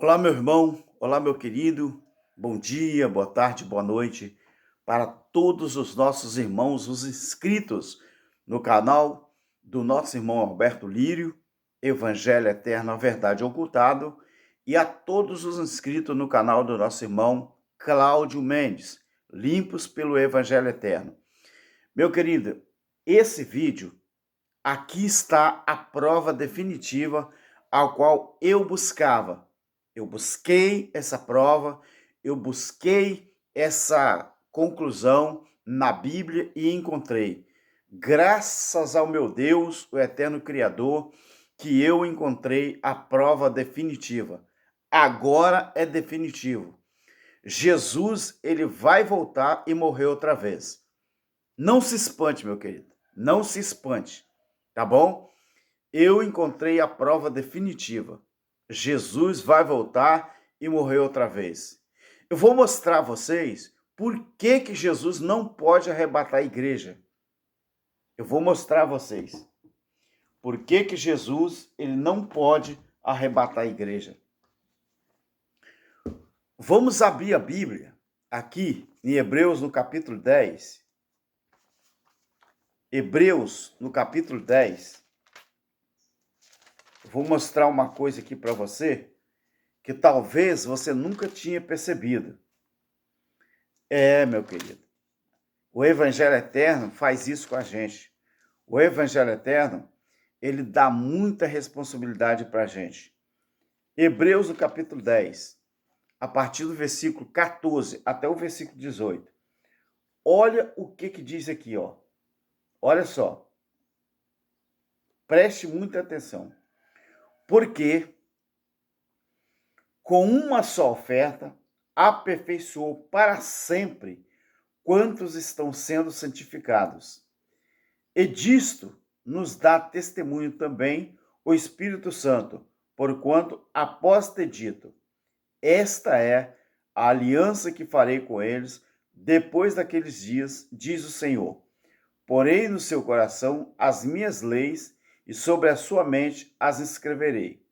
Olá, meu irmão, olá, meu querido, bom dia, boa tarde, boa noite para todos os nossos irmãos, os inscritos no canal do nosso irmão Alberto Lírio, Evangelho Eterno, a Verdade Ocultado, e a todos os inscritos no canal do nosso irmão Cláudio Mendes, limpos pelo Evangelho Eterno. Meu querido, esse vídeo, aqui está a prova definitiva ao qual eu buscava. Eu busquei essa prova, eu busquei essa conclusão na Bíblia e encontrei. Graças ao meu Deus, o eterno Criador, que eu encontrei a prova definitiva. Agora é definitivo. Jesus, ele vai voltar e morrer outra vez. Não se espante, meu querido. Não se espante, tá bom? Eu encontrei a prova definitiva. Jesus vai voltar e morrer outra vez. Eu vou mostrar a vocês por que Jesus não pode arrebatar a igreja. Eu vou mostrar a vocês por que Jesus ele não pode arrebatar a igreja. Vamos abrir a Bíblia aqui em Hebreus no capítulo 10. Hebreus no capítulo 10. Vou mostrar uma coisa aqui para você que talvez você nunca tinha percebido. Meu querido, o Evangelho Eterno faz isso com a gente. O Evangelho Eterno, ele dá muita responsabilidade para a gente. Hebreus, no capítulo 10, a partir do versículo 14 até o versículo 18. Olha o que diz aqui, ó. Olha só. Preste muita atenção. Porque com uma só oferta, aperfeiçoou para sempre quantos estão sendo santificados. E disto nos dá testemunho também o Espírito Santo, porquanto, após ter dito, esta é a aliança que farei com eles depois daqueles dias, diz o Senhor. Porei no seu coração as minhas leis e sobre a sua mente as escreverei.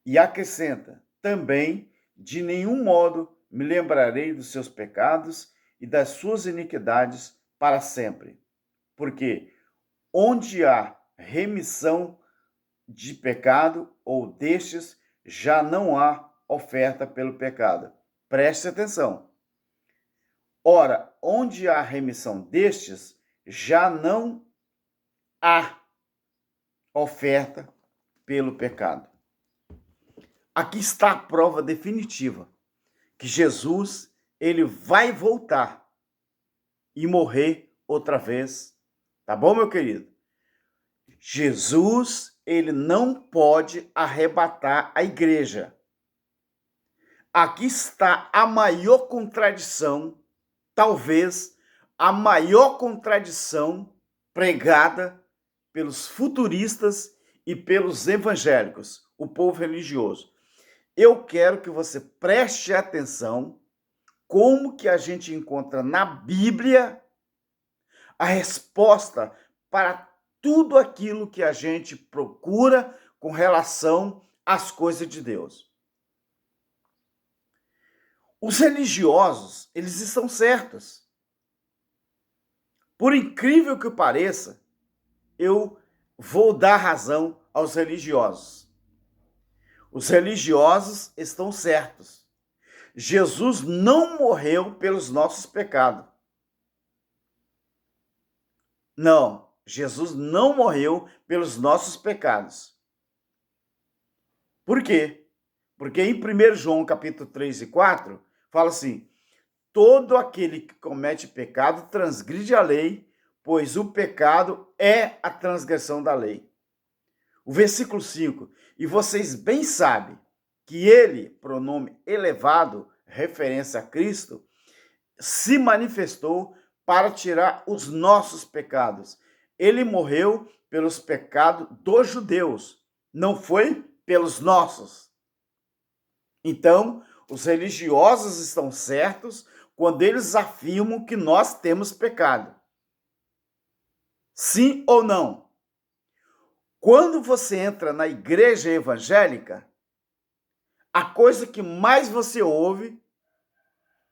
E acrescenta, também, de nenhum modo me lembrarei dos seus pecados e das suas iniquidades para sempre. Porque onde há remissão de pecado ou destes, já não há oferta pelo pecado. Preste atenção. Ora, onde há remissão destes, já não há oferta pelo pecado. Aqui está a prova definitiva que Jesus, ele vai voltar e morrer outra vez. Tá bom, meu querido? Jesus, ele não pode arrebatar a igreja. Aqui está a maior contradição, talvez a maior contradição pregada pelos futuristas e pelos evangélicos, o povo religioso. Eu quero que você preste atenção como que a gente encontra na Bíblia a resposta para tudo aquilo que a gente procura com relação às coisas de Deus. Os religiosos, eles estão certos. Por incrível que pareça, eu vou dar razão aos religiosos. Os religiosos estão certos. Jesus não morreu pelos nossos pecados. Não, Jesus não morreu pelos nossos pecados. Por quê? Porque em 1 João capítulo 3 e 4, fala assim, todo aquele que comete pecado transgride a lei, pois o pecado é a transgressão da lei. O versículo 5, e vocês bem sabem que ele, pronome elevado, referência a Cristo, se manifestou para tirar os nossos pecados. Ele morreu pelos pecados dos judeus, não foi pelos nossos. Então, os religiosos estão certos quando eles afirmam que nós temos pecado. Sim ou não? Quando você entra na igreja evangélica, a coisa que mais você ouve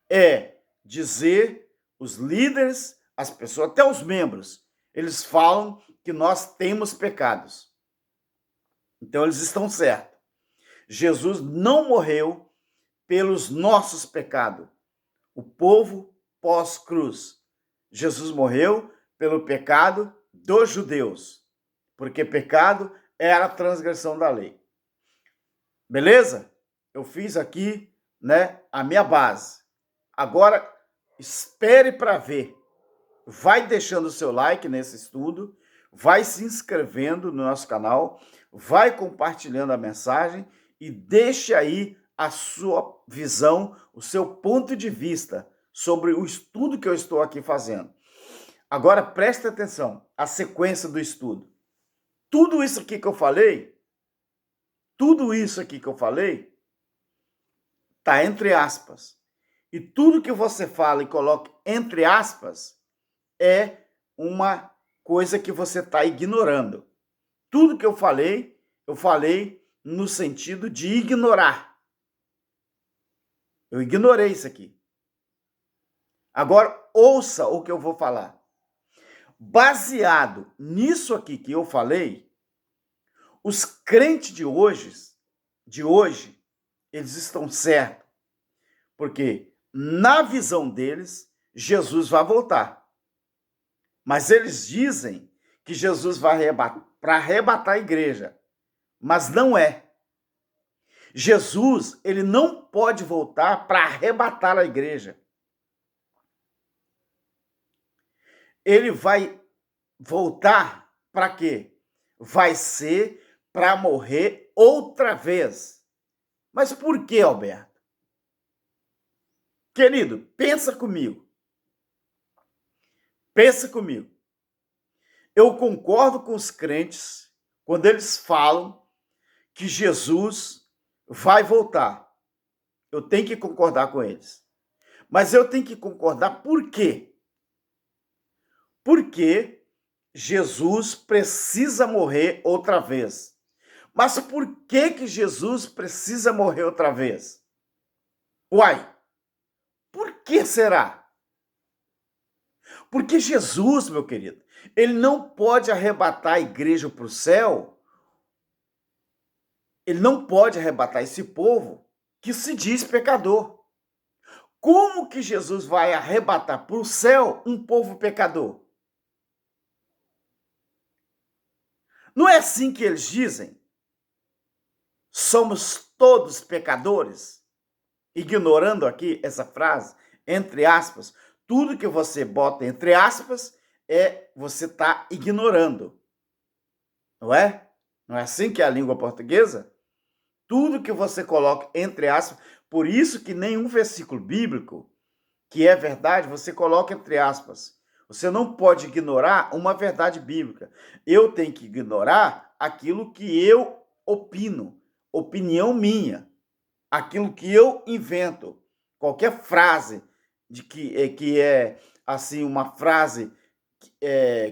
é dizer, os líderes, as pessoas, até os membros, eles falam que nós temos pecados. Então eles estão certos. Jesus não morreu pelos nossos pecados. O povo pós-cruz. Jesus morreu pelo pecado dos judeus, porque pecado era a transgressão da lei. Beleza? Eu fiz aqui, a minha base. Agora, espere para ver. Vai deixando o seu like nesse estudo, vai se inscrevendo no nosso canal, vai compartilhando a mensagem e deixe aí a sua visão, o seu ponto de vista sobre o estudo que eu estou aqui fazendo. Agora preste atenção, a sequência do estudo. Tudo isso aqui que eu falei, está entre aspas. E tudo que você fala e coloca entre aspas é uma coisa que você está ignorando. Tudo que eu falei no sentido de ignorar. Eu ignorei isso aqui. Agora, ouça o que eu vou falar. Baseado nisso aqui que eu falei, os crentes de hoje, eles estão certos. Porque, na visão deles, Jesus vai voltar. Mas eles dizem que Jesus vai para arrebatar a igreja. Mas não é. Jesus, ele não pode voltar para arrebatar a igreja. Ele vai voltar para quê? Vai ser para morrer outra vez. Mas por que, Alberto? Querido, pensa comigo. Pensa comigo. Eu concordo com os crentes quando eles falam que Jesus vai voltar. Eu tenho que concordar com eles. Mas eu tenho que concordar por quê? Porque Jesus precisa morrer outra vez. Mas por que Jesus precisa morrer outra vez? Uai, por que será? Porque Jesus, meu querido, ele não pode arrebatar a igreja para o céu. Ele não pode arrebatar esse povo que se diz pecador. Como que Jesus vai arrebatar para o céu um povo pecador? Não é assim que eles dizem? Somos todos pecadores? Ignorando aqui essa frase, entre aspas, tudo que você bota entre aspas você está ignorando. Não é? Não é assim que é a língua portuguesa? Tudo que você coloca entre aspas, por isso que nenhum versículo bíblico que é verdade, você coloca entre aspas. Você não pode ignorar uma verdade bíblica. Eu tenho que ignorar aquilo que eu opino, opinião minha, aquilo que eu invento. Qualquer frase que é assim uma frase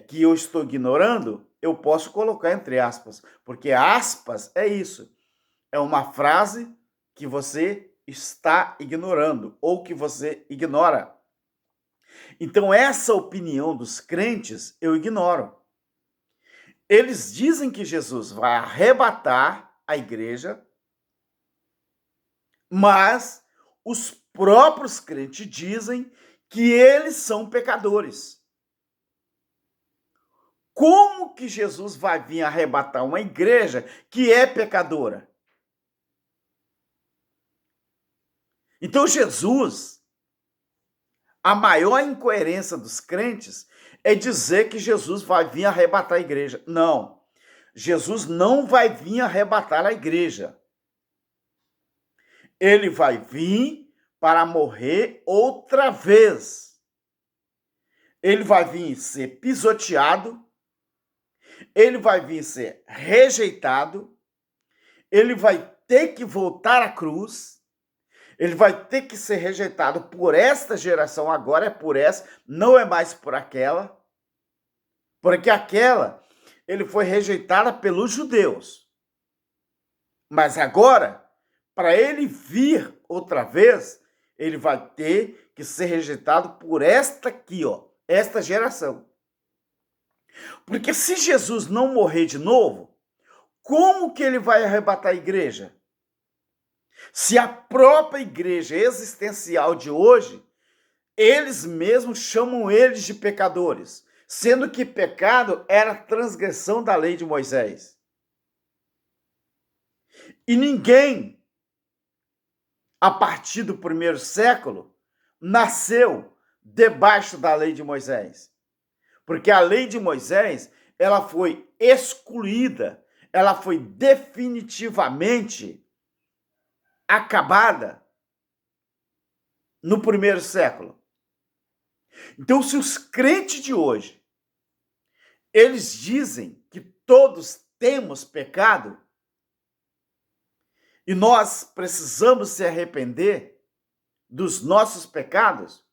que eu estou ignorando, eu posso colocar entre aspas, porque aspas é isso. É uma frase que você está ignorando ou que você ignora. Então, essa opinião dos crentes eu ignoro. Eles dizem que Jesus vai arrebatar a igreja, mas os próprios crentes dizem que eles são pecadores. Como que Jesus vai vir arrebatar uma igreja que é pecadora? Então, Jesus, a maior incoerência dos crentes é dizer que Jesus vai vir arrebatar a igreja. Não, Jesus não vai vir arrebatar a igreja. Ele vai vir para morrer outra vez. Ele vai vir ser pisoteado, ele vai vir ser rejeitado, ele vai ter que voltar à cruz, ele vai ter que ser rejeitado por esta geração, agora é por essa, não é mais por aquela, porque aquela, ele foi rejeitada pelos judeus. Mas agora, para ele vir outra vez, ele vai ter que ser rejeitado por esta aqui, ó, esta geração. Porque se Jesus não morrer de novo, como que ele vai arrebatar a igreja? Se a própria igreja existencial de hoje, eles mesmos chamam eles de pecadores, sendo que pecado era transgressão da lei de Moisés. E ninguém, a partir do primeiro século, nasceu debaixo da lei de Moisés. Porque a lei de Moisés, ela foi excluída, ela foi definitivamente acabada no primeiro século. Então, se os crentes de hoje, eles dizem que todos temos pecado, e nós precisamos se arrepender dos nossos pecados,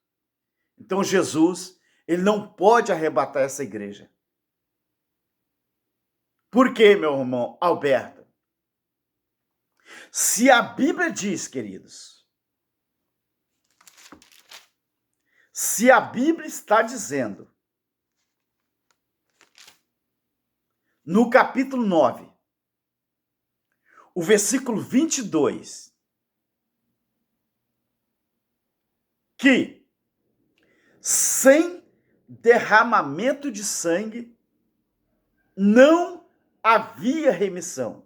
então Jesus, ele não pode arrebatar essa igreja. Por quê, meu irmão Alberto? Se a Bíblia diz, queridos, se a Bíblia está dizendo, no capítulo 9, o versículo 22, que sem derramamento de sangue não havia remissão.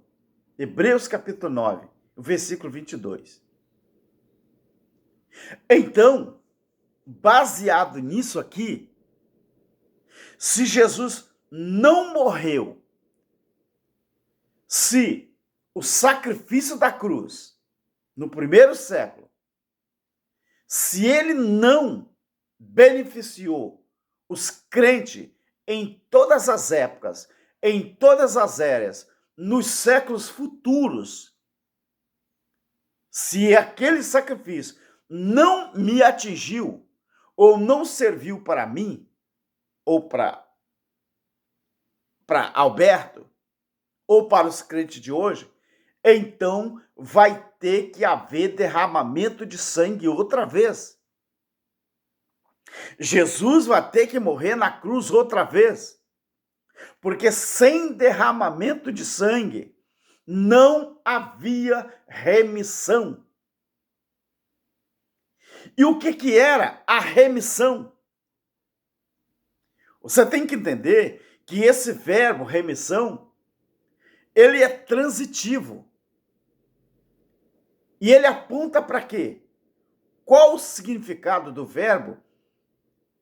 Hebreus capítulo 9, versículo 22. Então, baseado nisso aqui, se Jesus não morreu, se o sacrifício da cruz, no primeiro século, se ele não beneficiou os crentes em todas as épocas, em todas as eras, nos séculos futuros, se aquele sacrifício não me atingiu, ou não serviu para mim, ou para Alberto, ou para os crentes de hoje, então vai ter que haver derramamento de sangue outra vez. Jesus vai ter que morrer na cruz outra vez. Porque sem derramamento de sangue não havia remissão. E o que era a remissão? Você tem que entender que esse verbo remissão, ele é transitivo. E ele aponta para quê? Qual o significado do verbo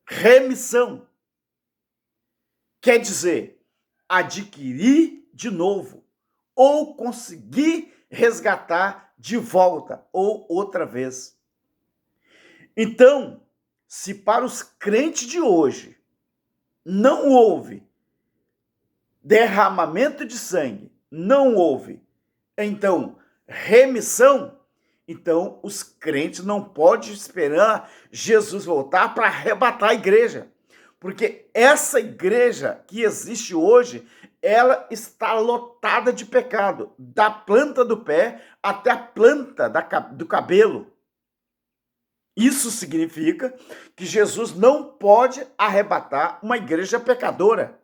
remissão? Quer dizer, adquirir de novo, ou conseguir resgatar de volta, ou outra vez. Então, se para os crentes de hoje não houve derramamento de sangue, não houve, então, remissão, então os crentes não podem esperar Jesus voltar para arrebatar a igreja. Porque essa igreja que existe hoje, ela está lotada de pecado, da planta do pé até a planta do cabelo. Isso significa que Jesus não pode arrebatar uma igreja pecadora.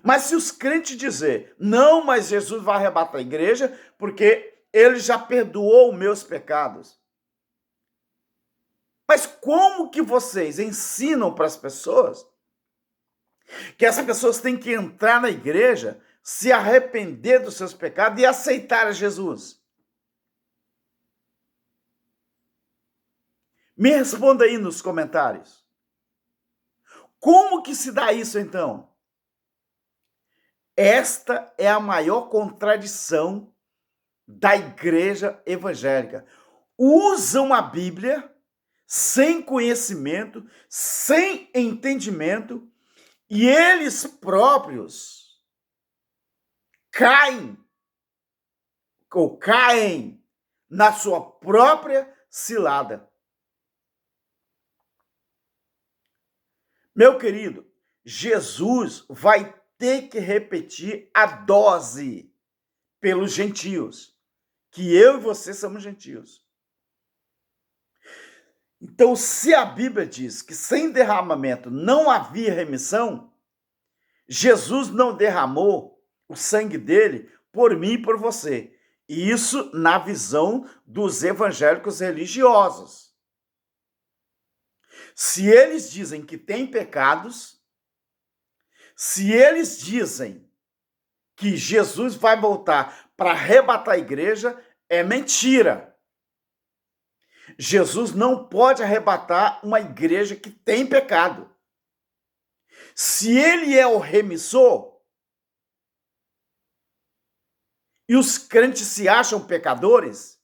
Mas se os crentes dizer, não, mas Jesus vai arrebatar a igreja porque ele já perdoou meus pecados. Mas como que vocês ensinam para as pessoas que as pessoas têm que entrar na igreja, se arrepender dos seus pecados e aceitar a Jesus? Me responda aí nos comentários. Como que se dá isso então? Esta é a maior contradição da igreja evangélica. Usam a Bíblia sem conhecimento, sem entendimento, e eles próprios caem na sua própria cilada. Meu querido, Jesus vai ter que repetir a dose pelos gentios, que eu e você somos gentios. Então, se a Bíblia diz que sem derramamento não havia remissão, Jesus não derramou o sangue dele por mim e por você. E isso na visão dos evangélicos religiosos. Se eles dizem que tem pecados, se eles dizem que Jesus vai voltar para arrebatar a igreja, é mentira. Jesus não pode arrebatar uma igreja que tem pecado. Se ele é o remissor e os crentes se acham pecadores,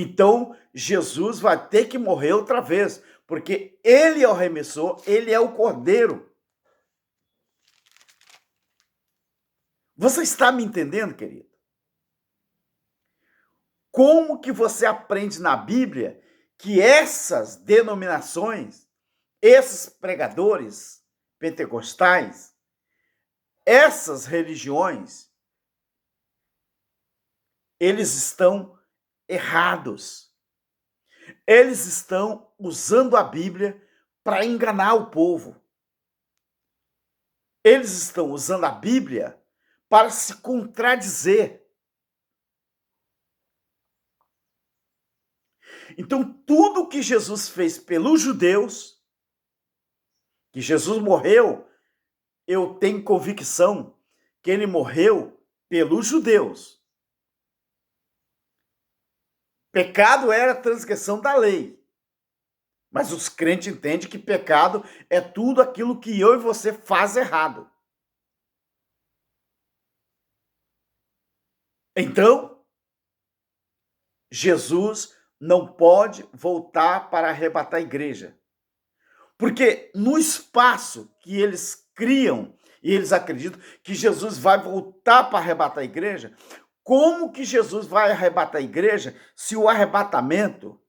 então Jesus vai ter que morrer outra vez, porque ele é o remissor, ele é o cordeiro. Você está me entendendo, querido? Como que você aprende na Bíblia que essas denominações, esses pregadores pentecostais, essas religiões, eles estão errados. Eles estão usando a Bíblia para enganar o povo. Eles estão usando a Bíblia para se contradizer. Então, tudo que Jesus fez pelos judeus, que Jesus morreu, eu tenho convicção que ele morreu pelos judeus. Pecado era a transgressão da lei. Mas os crentes entendem que pecado é tudo aquilo que eu e você faz errado. Então, Jesus não pode voltar para arrebatar a igreja. Porque no espaço que eles criam, e eles acreditam que Jesus vai voltar para arrebatar a igreja, como que Jesus vai arrebatar a igreja se o arrebatamento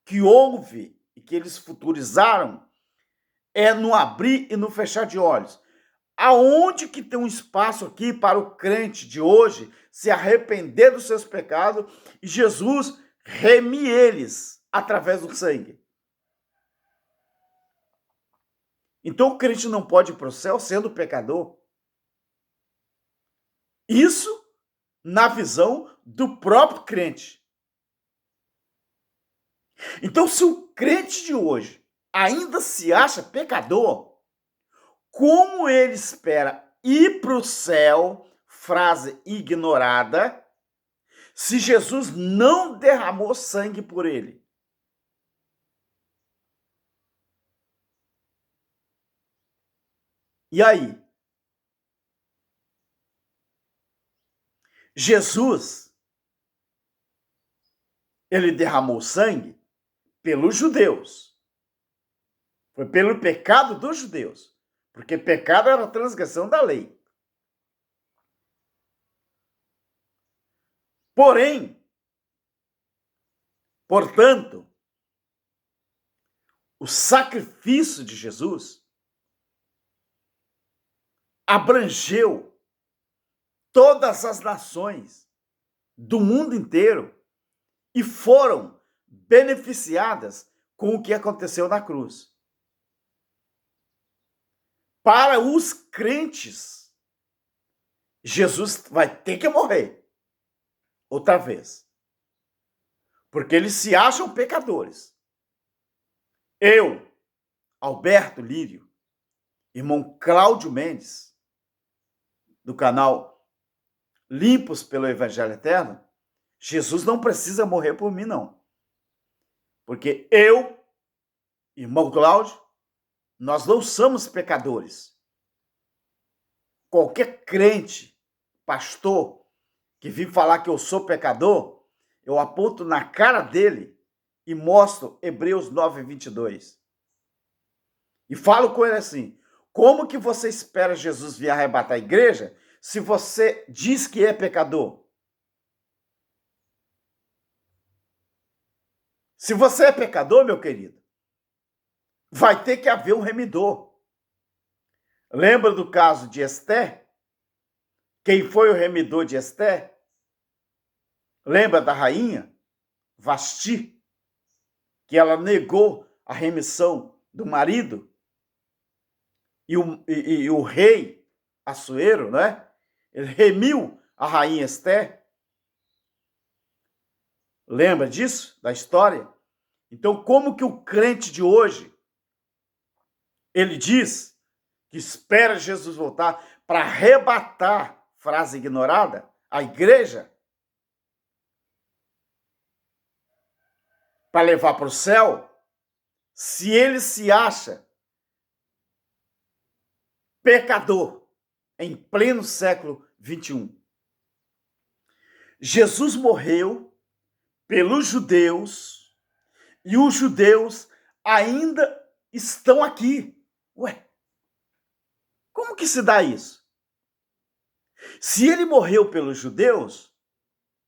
que houve e que eles futurizaram é no abrir e no fechar de olhos? Aonde que tem um espaço aqui para o crente de hoje se arrepender dos seus pecados e Jesus remir eles através do sangue? Então o crente não pode ir para o céu sendo pecador. Isso na visão do próprio crente. Então, se o crente de hoje ainda se acha pecador, como ele espera ir para o céu, frase ignorada, se Jesus não derramou sangue por ele? E aí? Jesus, ele derramou sangue pelos judeus. Foi pelo pecado dos judeus. Porque pecado era a transgressão da lei. Porém, portanto, o sacrifício de Jesus abrangeu todas as nações do mundo inteiro e foram beneficiadas com o que aconteceu na cruz. Para os crentes, Jesus vai ter que morrer outra vez, porque eles se acham pecadores. Eu, Alberto Lírio, irmão Cláudio Mendes, do canal Limpos pelo Evangelho Eterno, Jesus não precisa morrer por mim, não. Porque eu, irmão Cláudio, nós não somos pecadores. Qualquer crente, pastor, que vem falar que eu sou pecador, eu aponto na cara dele e mostro Hebreus 9:22. E falo com ele assim: como que você espera Jesus vir arrebatar a igreja se você diz que é pecador? Se você é pecador, meu querido, vai ter que haver um remidor. Lembra do caso de Esté? Quem foi o remidor de Esté? Lembra da rainha Vasti, que ela negou a remissão do marido? E o rei Assuero, né? Ele remiu a rainha Esté. Lembra disso, da história? Então, como que o crente de hoje, ele diz que espera Jesus voltar para arrebatar, frase ignorada, a igreja, para levar para o céu, se ele se acha pecador em pleno século 21? Jesus morreu pelos judeus e os judeus ainda estão aqui. Ué, como que se dá isso? Se ele morreu pelos judeus,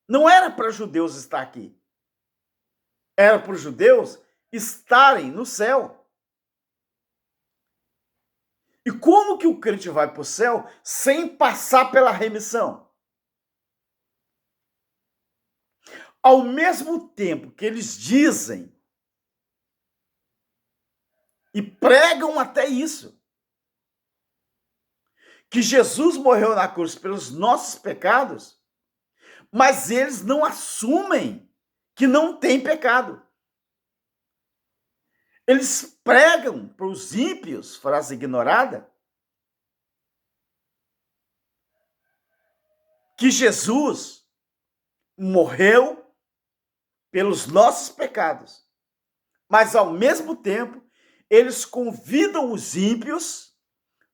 não era para os judeus estar aqui. Era para os judeus estarem no céu. E como que o crente vai para o céu sem passar pela remissão? Ao mesmo tempo que eles dizem e pregam até isso, que Jesus morreu na cruz pelos nossos pecados, mas eles não assumem que não tem pecado. Eles pregam para os ímpios, frase ignorada, que Jesus morreu pelos nossos pecados. Mas, ao mesmo tempo, eles convidam os ímpios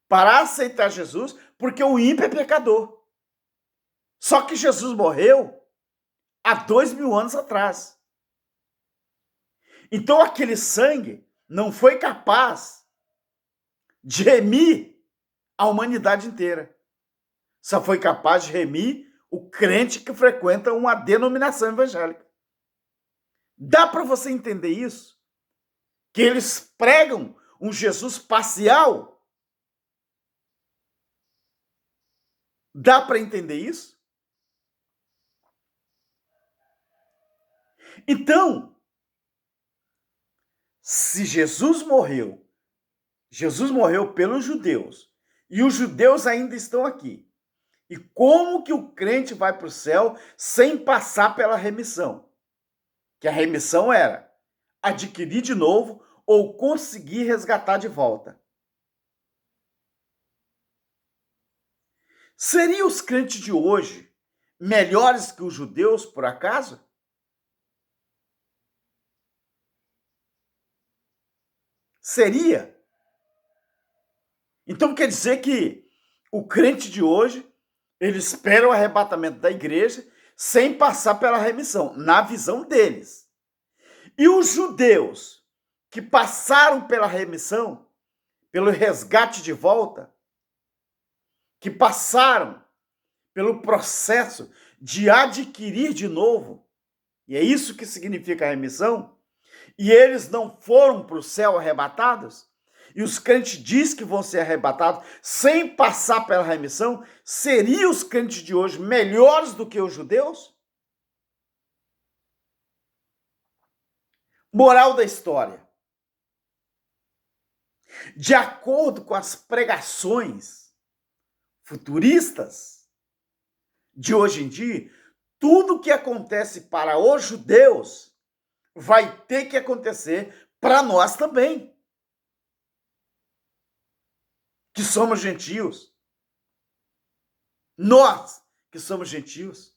para aceitar Jesus, porque o ímpio é pecador. Só que Jesus morreu há 2000 anos atrás. Então, aquele sangue não foi capaz de remir a humanidade inteira. Só foi capaz de remir o crente que frequenta uma denominação evangélica. Dá para você entender isso? Que eles pregam um Jesus parcial? Dá para entender isso? Então, se Jesus morreu pelos judeus, e os judeus ainda estão aqui. E como que o crente vai para o céu sem passar pela remissão? Que a remissão era adquirir de novo ou conseguir resgatar de volta. Seriam os crentes de hoje melhores que os judeus, por acaso? Seria. Então quer dizer que o crente de hoje, ele espera o arrebatamento da igreja sem passar pela remissão, na visão deles. E os judeus que passaram pela remissão, pelo resgate de volta, que passaram pelo processo de adquirir de novo, e é isso que significa a remissão, e eles não foram para o céu arrebatados, e os crentes dizem que vão ser arrebatados sem passar pela remissão, seriam os crentes de hoje melhores do que os judeus? Moral da história. De acordo com as pregações futuristas de hoje em dia, tudo que acontece para os judeus vai ter que acontecer para nós também, que somos gentios. Nós que somos gentios.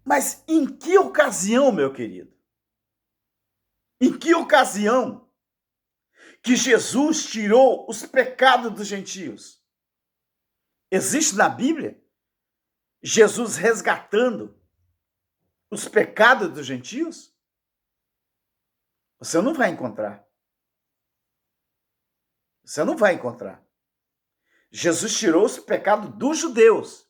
Mas em que ocasião, meu querido? Em que ocasião que Jesus tirou os pecados dos gentios? Existe na Bíblia Jesus resgatando os pecados dos gentios? Você não vai encontrar. Você não vai encontrar. Jesus tirou os pecados dos judeus,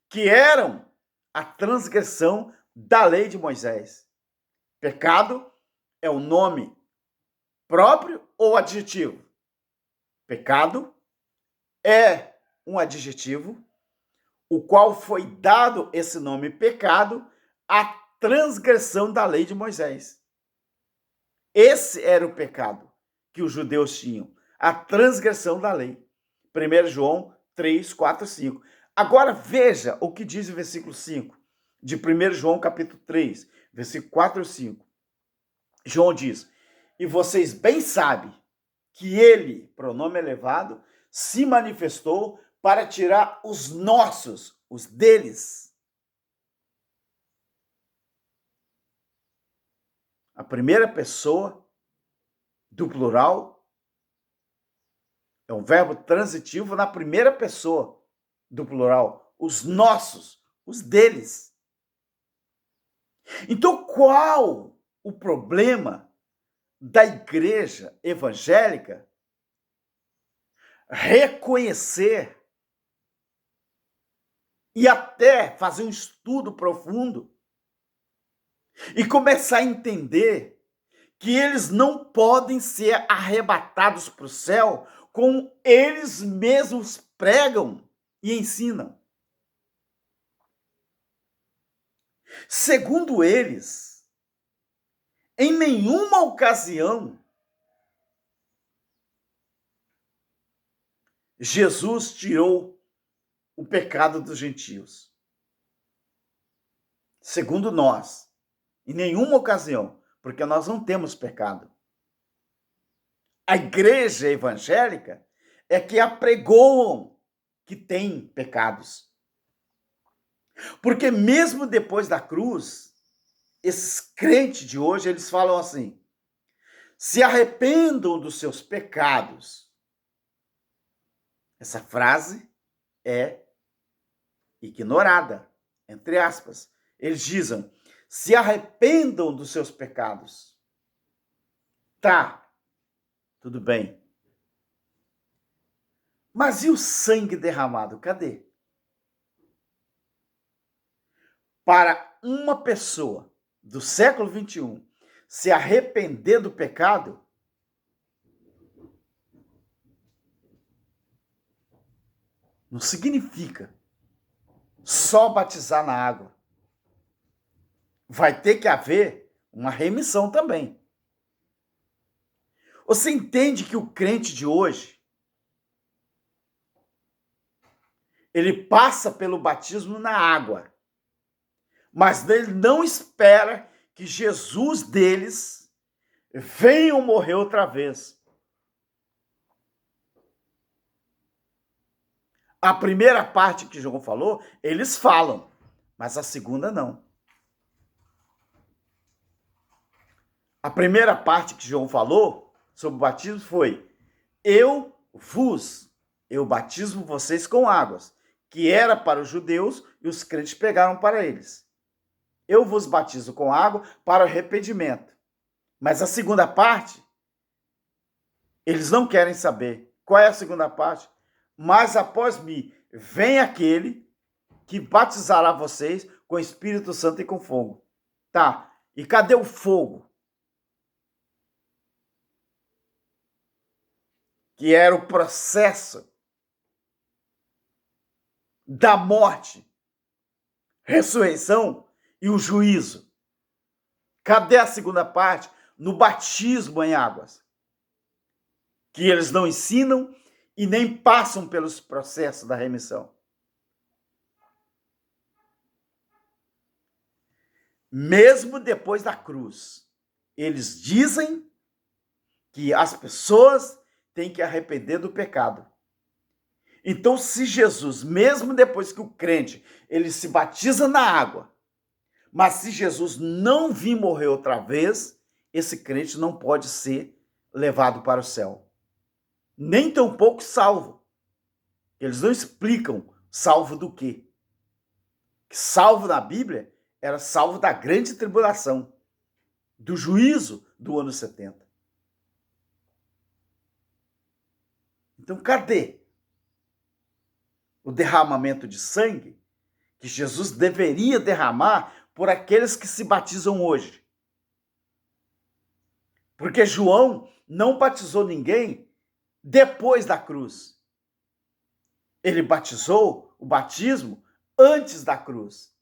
que eram a transgressão da lei de Moisés. Pecado é o nome próprio ou adjetivo? Pecado é um adjetivo, o qual foi dado esse nome pecado à transgressão da lei de Moisés. Esse era o pecado que os judeus tinham, a transgressão da lei. 1 João 3, 4, 5. Agora veja o que diz o versículo 5 de 1 João capítulo 3, versículo 4 e 5. João diz: e vocês bem sabem que ele, pronome elevado, se manifestou para tirar os nossos, os deles. A primeira pessoa do plural é um verbo transitivo na primeira pessoa do plural. Os nossos, os deles. Então, qual o problema da igreja evangélica reconhecer e até fazer um estudo profundo e começar a entender que eles não podem ser arrebatados para o céu como eles mesmos pregam e ensinam? Segundo eles, em nenhuma ocasião Jesus tirou o pecado dos gentios. Segundo nós, em nenhuma ocasião, porque nós não temos pecado. A igreja evangélica é que apregoam que tem pecados. Porque mesmo depois da cruz, esses crentes de hoje, eles falam assim: se arrependam dos seus pecados. Essa frase é ignorada, entre aspas. Eles dizem: se arrependam dos seus pecados. Tá, tudo bem. Mas e o sangue derramado? Cadê? Para uma pessoa do século 21 se arrepender do pecado, não significa só batizar na água. Vai ter que haver uma remissão também. Você entende que o crente de hoje, ele passa pelo batismo na água, mas ele não espera que Jesus deles venha morrer outra vez. A primeira parte que João falou, eles falam, mas a segunda não. A primeira parte que João falou sobre o batismo foi: eu batismo vocês com águas, que era para os judeus e os crentes pegaram para eles. Eu vos batizo com água para o arrependimento. Mas a segunda parte, eles não querem saber. Qual é a segunda parte? Mas após mim, vem aquele que batizará vocês com Espírito Santo e com fogo. Tá, e cadê o fogo? Que era o processo da morte, ressurreição e o juízo. Cadê a segunda parte? No batismo em águas. Que eles não ensinam e nem passam pelos processos da remissão. Mesmo depois da cruz, eles dizem que as pessoas têm que arrepender do pecado. Então, se Jesus, mesmo depois que o crente, ele se batiza na água, mas se Jesus não vir morrer outra vez, esse crente não pode ser levado para o céu. Nem tampouco salvo. Eles não explicam salvo do quê. Salvo na Bíblia era salvo da grande tribulação, do juízo do ano 70. Então, cadê o derramamento de sangue que Jesus deveria derramar por aqueles que se batizam hoje? Porque João não batizou ninguém depois da cruz. Ele batizou o batismo antes da cruz.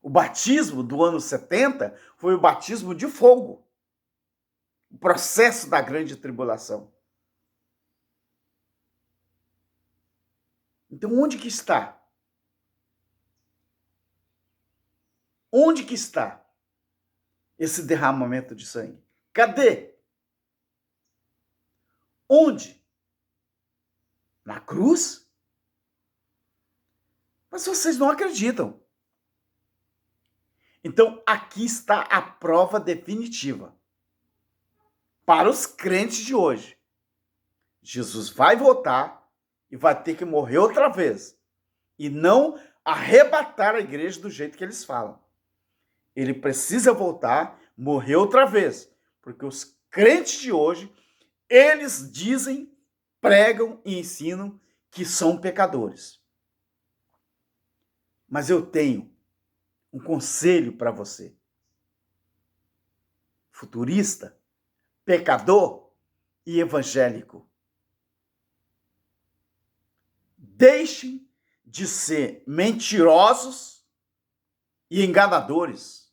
O batismo do ano 70 foi o batismo de fogo. O processo da grande tribulação. Então, onde que está? Onde que está esse derramamento de sangue? Cadê? Onde? Na cruz? Mas vocês não acreditam. Então, aqui está a prova definitiva. Para os crentes de hoje. Jesus vai voltar e vai ter que morrer outra vez. E não arrebatar a igreja do jeito que eles falam. Ele precisa voltar, morrer outra vez. Porque os crentes de hoje, eles dizem, pregam e ensinam que são pecadores. Mas eu tenho um conselho para você. Futurista, pecador e evangélico. Deixem de ser mentirosos e enganadores.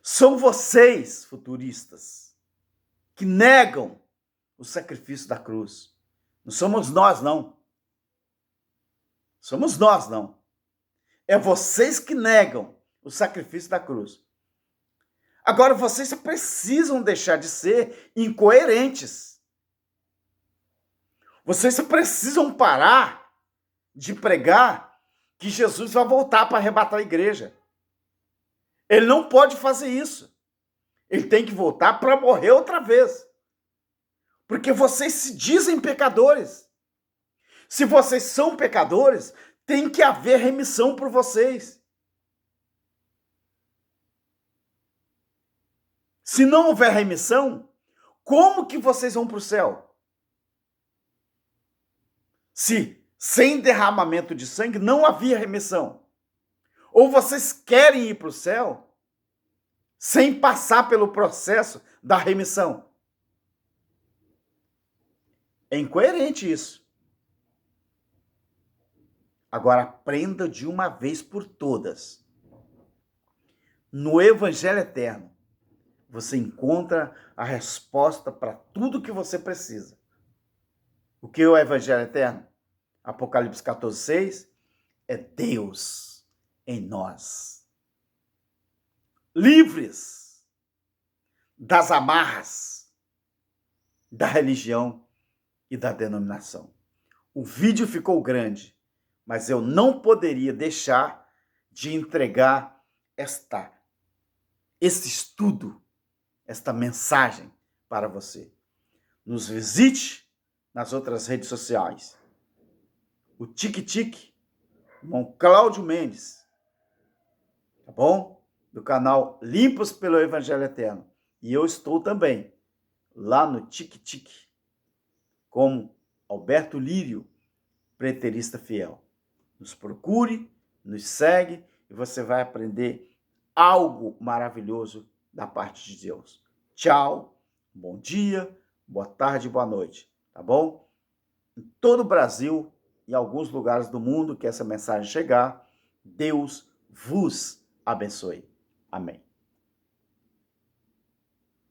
São vocês, futuristas, que negam o sacrifício da cruz. Não somos nós, não. Somos nós, não. É vocês que negam o sacrifício da cruz. Agora, vocês precisam deixar de ser incoerentes. Vocês precisam parar de pregar que Jesus vai voltar para arrebatar a igreja. Ele não pode fazer isso. Ele tem que voltar para morrer outra vez. Porque vocês se dizem pecadores. Se vocês são pecadores, tem que haver remissão por vocês. Se não houver remissão, como que vocês vão para o céu? Se sem derramamento de sangue não havia remissão. Ou vocês querem ir para o céu sem passar pelo processo da remissão. É incoerente isso. Agora aprenda de uma vez por todas. No Evangelho Eterno, você encontra a resposta para tudo que você precisa. O que é o Evangelho Eterno? Apocalipse 14:6 é Deus em nós. Livres das amarras da religião e da denominação. O vídeo ficou grande, mas eu não poderia deixar de entregar esse estudo, esta mensagem para você. Nos visite nas outras redes sociais. O Tique, irmão Cláudio Mendes, tá bom? Do canal Limpos pelo Evangelho Eterno. E eu estou também lá no Tique, como Alberto Lírio, preterista fiel. Nos procure, nos segue e você vai aprender algo maravilhoso da parte de Deus. Tchau, bom dia, boa tarde, boa noite, tá bom? Em todo o Brasil e alguns lugares do mundo que essa mensagem chegar, Deus vos abençoe. Amém.